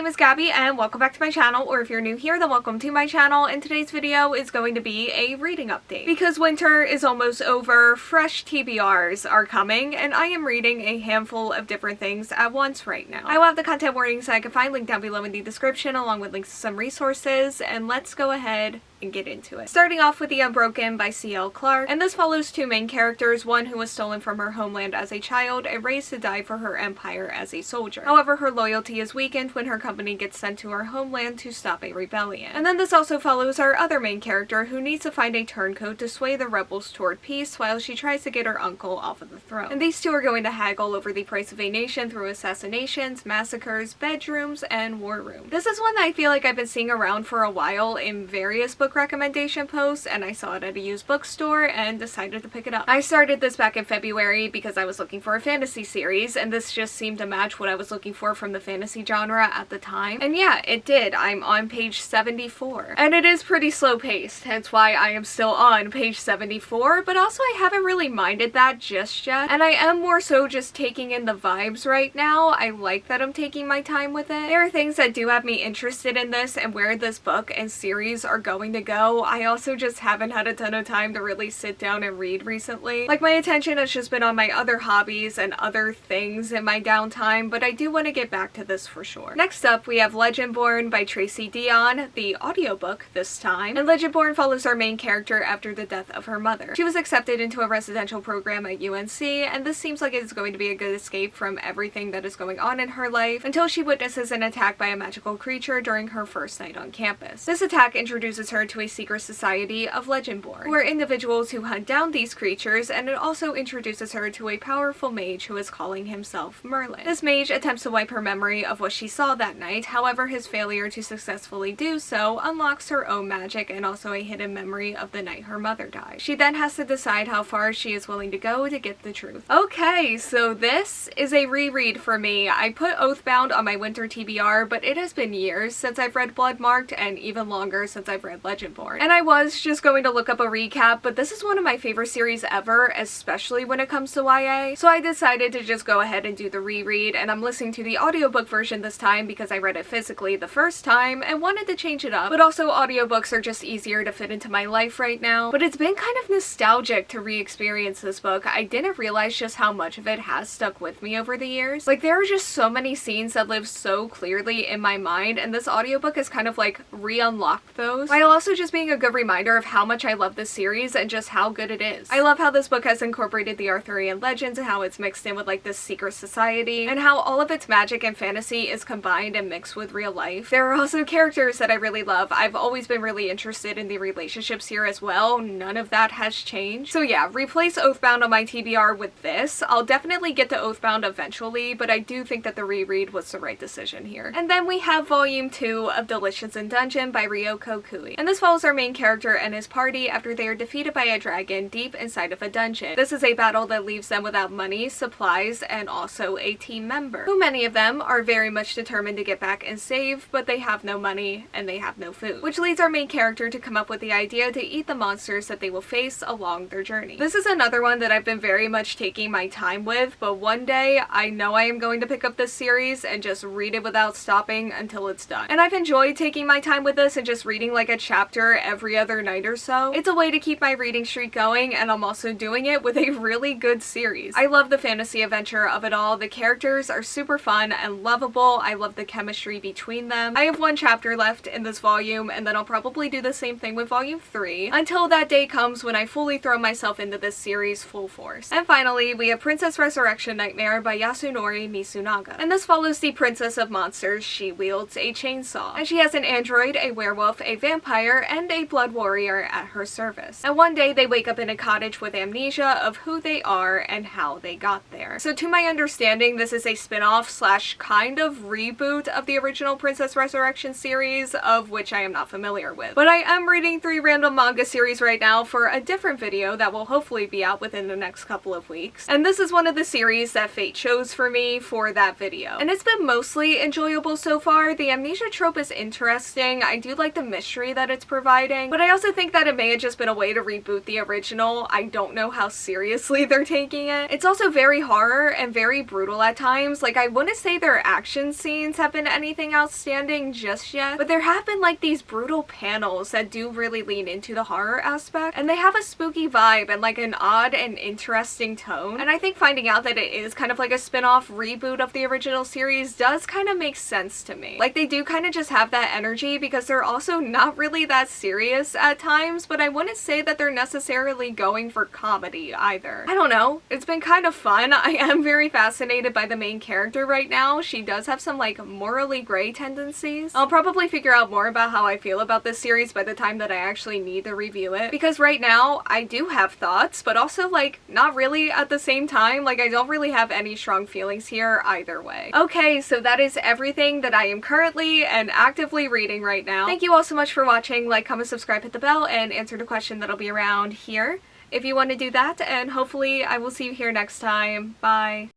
name is Gabby and welcome back to my channel, or if you're new here then welcome to my channel, and today's video is going to be a reading update. Because winter is almost over, fresh TBRs are coming, and I am reading a handful of different things at once right now. I will have the content warnings that I can find linked down below in the description along with links to some resources, and let's go ahead and get into it. Starting off with The Unbroken by C.L. Clarke, and this follows two main characters, one who was stolen from her homeland as a child and raised to die for her empire as a soldier. However, her loyalty is weakened when her company gets sent to her homeland to stop a rebellion. And then this also follows our other main character who needs to find a turncoat to sway the rebels toward peace while she tries to get her uncle off of the throne. And these two are going to haggle over the price of a nation through assassinations, massacres, bedrooms, and war rooms. This is one that I feel like I've been seeing around for a while in various book recommendation posts, and I saw it at a used bookstore and decided to pick it up. I started this back in February because I was looking for a fantasy series, and this just seemed to match what I was looking for from the fantasy genre at the time. And yeah, it did. I'm on page 74. And it is pretty slow paced, hence why I am still on page 74, but also I haven't really minded that just yet. And I am more so just taking in the vibes right now. I like that I'm taking my time with it. There are things that do have me interested in this and where this book and series are going to go. I also just haven't had a ton of time to really sit down and read recently. Like, my attention has just been on my other hobbies and other things in my downtime, but I do want to get back to this for sure. Next up, we have Legendborn by Tracy Deonn, the audiobook this time. And Legendborn follows our main character after the death of her mother. She was accepted into a residential program at UNC, and this seems like it is going to be a good escape from everything that is going on in her life until she witnesses an attack by a magical creature during her first night on campus. This attack introduces her to a secret society of Legendborn, who are individuals who hunt down these creatures, and it also introduces her to a powerful mage who is calling himself Merlin. This mage attempts to wipe her memory of what she saw that night, however his failure to successfully do so unlocks her own magic and also a hidden memory of the night her mother died. She then has to decide how far she is willing to go to get the truth. Okay, so this is a reread for me. I put Oathbound on my winter TBR, but it has been years since I've read Bloodmarked and even longer since I've read Legendborn. And I was just going to look up a recap, but this is one of my favorite series ever, especially when it comes to YA. So I decided to just go ahead and do the reread, and I'm listening to the audiobook version this time because I read it physically the first time and wanted to change it up. But also audiobooks are just easier to fit into my life right now. But it's been kind of nostalgic to re-experience this book. I didn't realize just how much of it has stuck with me over the years. Like, there are just so many scenes that live so clearly in my mind, and this audiobook has kind of like re-unlocked those, while also just being a good reminder of how much I love this series and just how good it is. I love how this book has incorporated the Arthurian legends and how it's mixed in with like this secret society, and how all of its magic and fantasy is combined and mixed with real life. There are also characters that I really love. I've always been really interested in the relationships here as well. None of that has changed. So yeah, replace Oathbound on my TBR with this. I'll definitely get to Oathbound eventually, but I do think that the reread was the right decision here. And then we have Volume 2 of Delicious in Dungeon by Ryoko Kui. And this follows our main character and his party after they are defeated by a dragon deep inside of a dungeon. This is a battle that leaves them without money, supplies, and also a team member, who many of them are very much determined to get back and save, but they have no money and they have no food. Which leads our main character to come up with the idea to eat the monsters that they will face along their journey. This is another one that I've been very much taking my time with, but one day I know I am going to pick up this series and just read it without stopping until it's done. And I've enjoyed taking my time with this and just reading like a chapter every other night or so. It's a way to keep my reading streak going, and I'm also doing it with a really good series. I love the fantasy adventure of it all. The characters are super fun and lovable. I love the chemistry between them. I have one chapter left in this volume, and then I'll probably do the same thing with volume 3 until that day comes when I fully throw myself into this series full force. And finally, we have Princess Resurrection Nightmare by Yasunori Mitsunaga. And this follows the Princess of Monsters. She wields a chainsaw, and she has an android, a werewolf, a vampire, and a blood warrior at her service. And one day they wake up in a cottage with amnesia of who they are and how they got there. So to my understanding, this is a spin-off slash kind of reboot of the original Princess Resurrection series, of which I am not familiar with. But I am reading 3 random manga series right now for a different video that will hopefully be out within the next couple of weeks. And this is one of the series that fate chose for me for that video. And it's been mostly enjoyable so far. The amnesia trope is interesting. I do like the mystery that it's it's providing, but I also think that it may have just been a way to reboot the original. I don't know how seriously they're taking it. It's also very horror and very brutal at times. Like, I wouldn't say their action scenes have been anything outstanding just yet, but there have been like these brutal panels that do really lean into the horror aspect, and they have a spooky vibe and like an odd and interesting tone. And I think finding out that it is kind of like a spin-off reboot of the original series does kind of make sense to me. Like, they do kind of just have that energy because they're also not really that serious at times, but I wouldn't say that they're necessarily going for comedy either. I don't know. It's been kind of fun. I am very fascinated by the main character right now. She does have some like morally gray tendencies. I'll probably figure out more about how I feel about this series by the time that I actually need to review it, because right now I do have thoughts, but also like not really at the same time. Like, I don't really have any strong feelings here either way. Okay, so that is everything that I am currently and actively reading right now. Thank you all so much for watching. Like, comment, subscribe, hit the bell, and answer the question that'll be around here if you want to do that, and hopefully I will see you here next time. Bye.